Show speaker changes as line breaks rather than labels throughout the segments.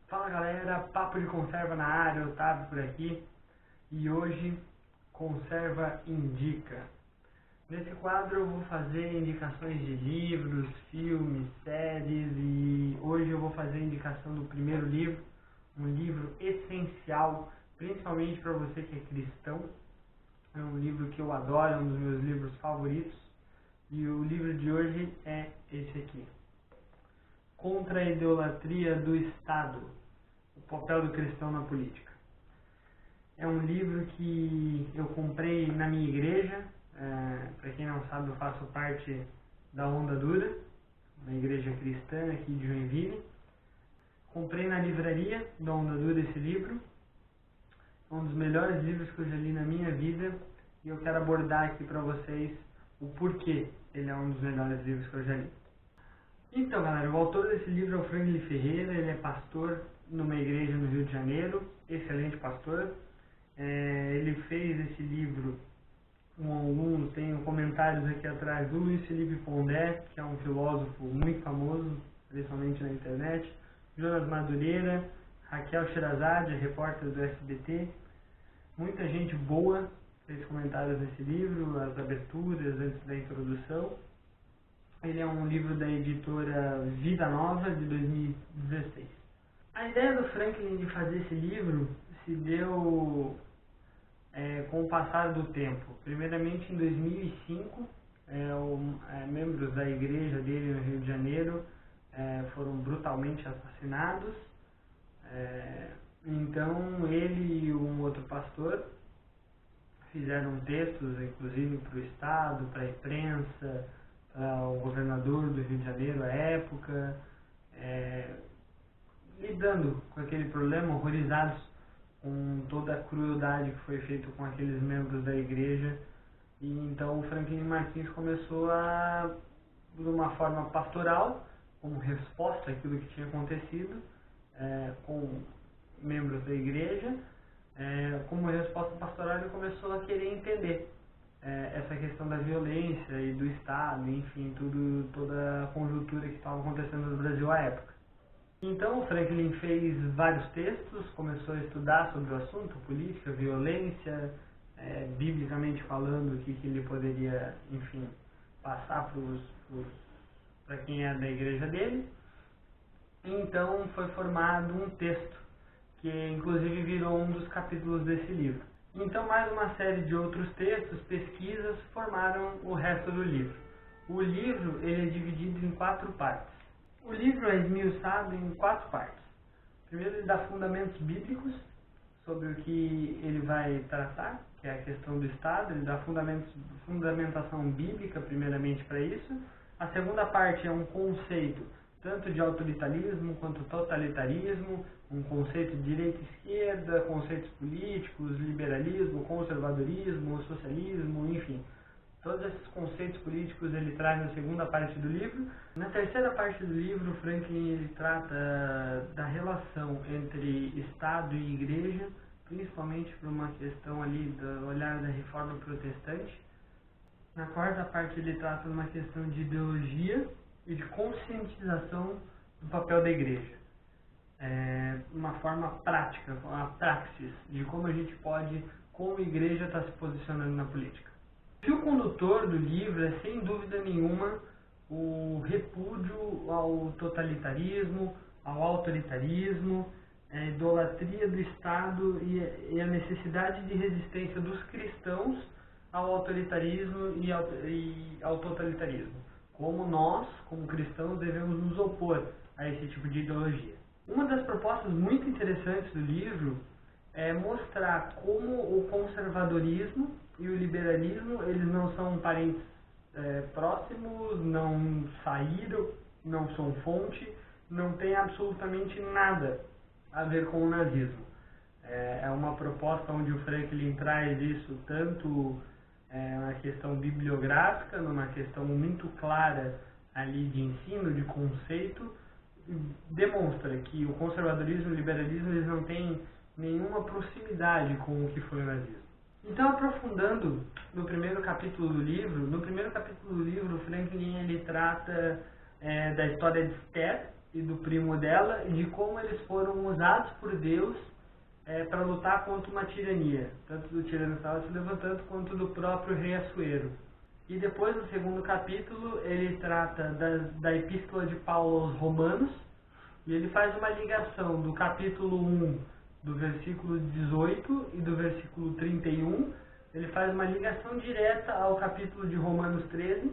Fala galera, Papo de Conserva na área, Otávio por aqui. E hoje, Conserva Indica. Nesse quadro eu vou fazer indicações de livros, filmes, séries e hoje eu vou fazer a indicação do primeiro livro, um livro essencial, principalmente para você que é cristão. É um livro que eu adoro, é um dos meus livros favoritos. E o livro de hoje é esse aqui. Contra a idolatria do Estado, o papel do cristão na política. É um livro que eu comprei na minha igreja. Para quem não sabe, eu faço parte da Onda Dura, uma igreja cristã aqui de Joinville. Comprei na livraria da Onda Dura esse livro. É um dos melhores livros que eu já li na minha vida e eu quero abordar aqui para vocês o porquê ele é um dos melhores livros que eu já li. Então galera, o autor desse livro é o Franklin Ferreira, ele é pastor numa igreja no Rio de Janeiro, excelente pastor. Ele fez esse livro com alguns, tenho comentários aqui atrás do Luiz Felipe Pondé, que é um filósofo muito famoso, principalmente na internet, Jonas Madureira, Raquel Sherazade, repórter do SBT, muita gente boa fez comentários nesse livro, as aberturas antes da introdução. Ele é um livro da editora Vida Nova, de 2016. A ideia do Franklin de fazer esse livro se deu com o passar do tempo. Primeiramente, em 2005, membros da igreja dele no Rio de Janeiro foram brutalmente assassinados. Então, ele e um outro pastor fizeram textos, inclusive, para o Estado, para a imprensa, o governador do Rio de Janeiro à época, lidando com aquele problema, horrorizados com toda a crueldade que foi feita com aqueles membros da igreja. E então o Franklin Martins começou de uma forma pastoral, como resposta àquilo que tinha acontecido com membros da igreja, como resposta pastoral ele começou a querer entender essa questão da violência e do Estado, enfim, toda a conjuntura que estava acontecendo no Brasil à época. Então o Franklin fez vários textos, começou a estudar sobre o assunto, política, violência, biblicamente falando, o que ele poderia, enfim, passar para quem é da igreja dele. Então foi formado um texto, que inclusive virou um dos capítulos desse livro. Então mais uma série de outros textos, pesquisas, formaram o resto do livro. O livro ele é dividido em 4 partes. O livro é esmiuçado em 4 partes. Primeiro ele dá fundamentos bíblicos sobre o que ele vai tratar, que é a questão do Estado. Ele dá fundamentação bíblica primeiramente para isso. A segunda parte é um conceito tanto de autoritarismo quanto totalitarismo, um conceito de direita e esquerda, conceitos políticos, liberalismo, conservadorismo, socialismo, enfim. Todos esses conceitos políticos ele traz na segunda parte do livro. Na terceira parte do livro, Franklin ele trata da relação entre Estado e Igreja, principalmente por uma questão ali do olhar da reforma protestante. Na quarta parte ele trata de uma questão de ideologia e de conscientização do papel da igreja. Uma forma prática, uma praxis de como a gente pode, como igreja, estar se posicionando na política. O fio condutor do livro é, sem dúvida nenhuma, o repúdio ao totalitarismo, ao autoritarismo, a idolatria do Estado e a necessidade de resistência dos cristãos ao autoritarismo e ao totalitarismo. Como nós, como cristãos, devemos nos opor a esse tipo de ideologia. Uma das propostas muito interessantes do livro é mostrar como o conservadorismo e o liberalismo eles não são parentes próximos, não saíram, não são fonte, não tem absolutamente nada a ver com o nazismo. É uma proposta onde o Franklin traz isso tanto na questão bibliográfica, numa questão muito clara ali de ensino, de conceito, demonstra que o conservadorismo e o liberalismo eles não têm nenhuma proximidade com o que foi o nazismo. Então, aprofundando no primeiro capítulo do livro, o Franklin ele trata da história de Esther, e do primo dela, e de como eles foram usados por Deus para lutar contra uma tirania, tanto do tirano que estava se levantando quanto do próprio rei Assuero. E depois, no segundo capítulo, ele trata da epístola de Paulo aos Romanos, e ele faz uma ligação do capítulo 1, do versículo 18 e do versículo 31, ele faz uma ligação direta ao capítulo de Romanos 13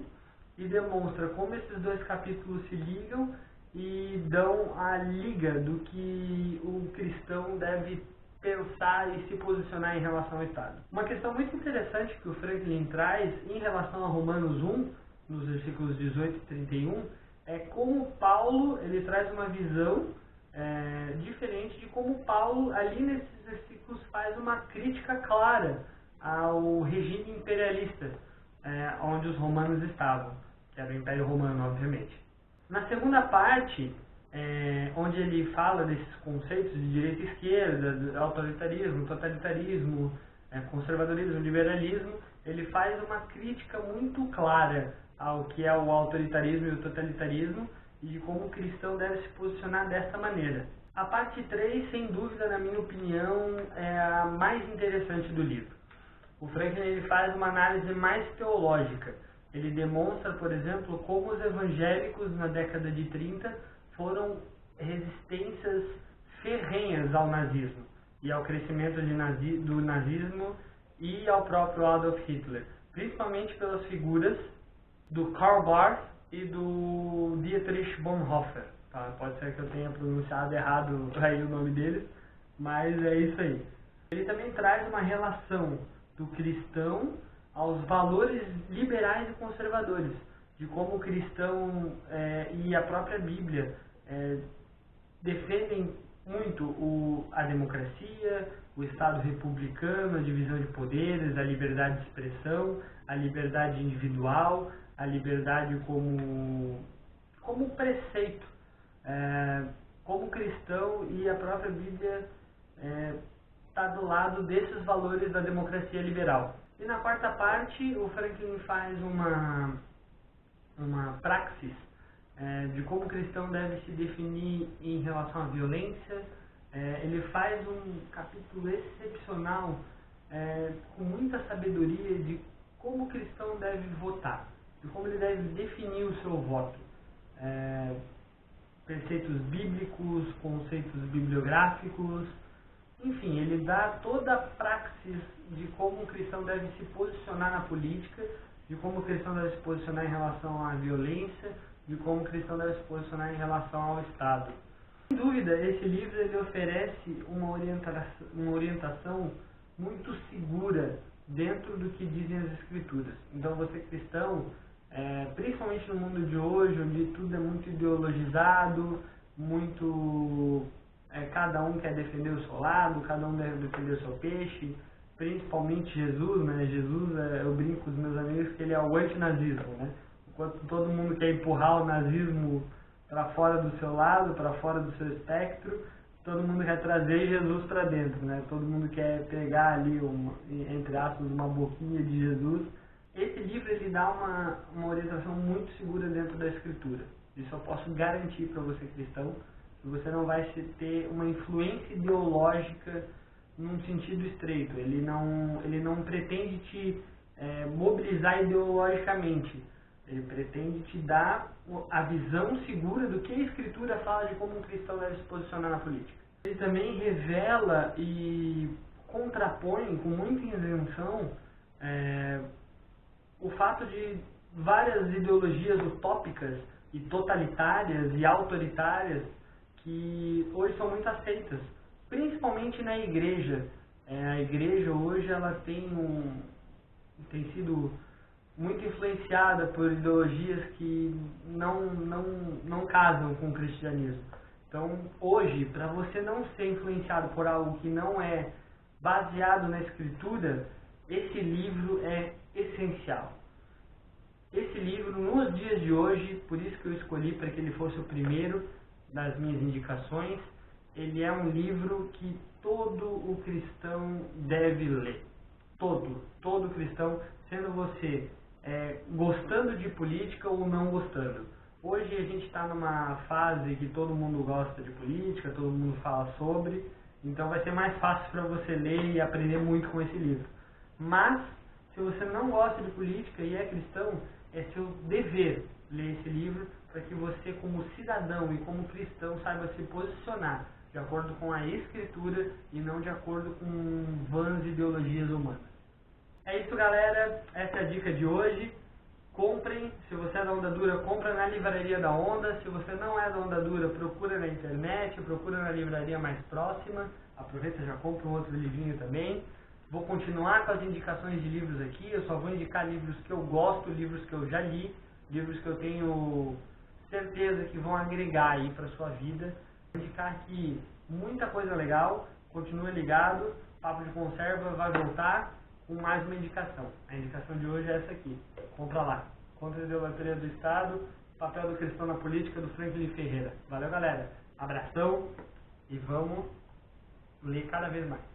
e demonstra como esses dois capítulos se ligam e dão a liga do que o cristão deve pensar e se posicionar em relação ao Estado. Uma questão muito interessante que o Franklin traz em relação a Romanos 1, nos versículos 18 e 31, é como Paulo ele traz uma visão diferente de como Paulo, ali nesses versículos, faz uma crítica clara ao regime imperialista onde os romanos estavam, que era o Império Romano, obviamente. Na segunda parte, onde ele fala desses conceitos de direita e esquerda, autoritarismo, totalitarismo, conservadorismo, liberalismo, ele faz uma crítica muito clara ao que é o autoritarismo e o totalitarismo e de como o cristão deve se posicionar dessa maneira. A parte 3, sem dúvida, na minha opinião, é a mais interessante do livro. O Franklin ele faz uma análise mais teológica. Ele demonstra, por exemplo, como os evangélicos na década de 30 foram resistências ferrenhas ao nazismo e ao crescimento do nazismo e ao próprio Adolf Hitler, principalmente pelas figuras do Karl Barth e do Dietrich Bonhoeffer. Tá? Pode ser que eu tenha pronunciado errado aí o nome deles, mas é isso aí. Ele também traz uma relação do cristão aos valores liberais e conservadores, de como o cristão e a própria Bíblia defendem muito a democracia, o Estado republicano, a divisão de poderes, a liberdade de expressão, a liberdade individual, a liberdade como preceito. Como cristão e a própria Bíblia está do lado desses valores da democracia liberal. E na quarta parte, o Franklin faz uma praxis de como o cristão deve se definir em relação à violência. Ele faz um capítulo excepcional, com muita sabedoria, de como o cristão deve votar, de como ele deve definir o seu voto. Preceitos bíblicos, conceitos bibliográficos, enfim, ele dá toda a praxis de como o cristão deve se posicionar na política, de como o cristão deve se posicionar em relação à violência, de como o cristão deve se posicionar em relação ao Estado. Sem dúvida, esse livro ele oferece uma orientação muito segura dentro do que dizem as Escrituras. Então, você cristão, principalmente no mundo de hoje, onde tudo é muito ideologizado, cada um quer defender o seu lado, cada um deve defender o seu peixe, principalmente Jesus, né? Jesus, eu brinco com os meus amigos que ele é o antinazismo, né? Enquanto todo mundo quer empurrar o nazismo para fora do seu lado, para fora do seu espectro, todo mundo quer trazer Jesus para dentro, né? Todo mundo quer pegar ali, entre aspas, uma boquinha de Jesus. Esse livro ele dá uma orientação muito segura dentro da Escritura. Isso eu posso garantir para você cristão, que você não vai ter uma influência ideológica num sentido estreito. Ele não pretende te mobilizar ideologicamente. Ele pretende te dar a visão segura do que a Escritura fala de como um cristão deve se posicionar na política. Ele também revela e contrapõe com muita isenção o fato de várias ideologias utópicas e totalitárias e autoritárias que hoje são muito aceitas, principalmente na igreja. A igreja hoje ela tem sido muito influenciada por ideologias que não casam com o cristianismo. Então, hoje, para você não ser influenciado por algo que não é baseado na Escritura, esse livro é essencial. Esse livro, nos dias de hoje, por isso que eu escolhi para que ele fosse o primeiro das minhas indicações, ele é um livro que todo o cristão deve ler. Todo cristão, sendo você gostando de política ou não gostando, Hoje a gente está numa fase que todo mundo gosta de política, todo mundo fala sobre, então vai ser mais fácil para você ler e aprender muito com esse livro. Mas, se você não gosta de política e é cristão, é seu dever ler esse livro para que você, como cidadão e como cristão, saiba se posicionar de acordo com a Escritura e não de acordo com vãs ideologias humanas. É isso, galera. Essa é a dica de hoje. Comprem, se você é da Onda Dura, compra na livraria da Onda. Se você não é da Onda Dura, procura na internet, procura na livraria mais próxima. Aproveita e já compra um outro livrinho também. Vou continuar com as indicações de livros aqui. Eu só vou indicar livros que eu gosto, livros que eu já li, livros que eu tenho certeza que vão agregar aí para sua vida. Vou indicar aqui muita coisa legal. Continua ligado. Papo de Conserva vai voltar com mais uma indicação. A indicação de hoje é essa aqui. Compra lá. Contra a idolatria do Estado, papel do cristão na política, do Franklin Ferreira. Valeu, galera. Abração e vamos ler cada vez mais.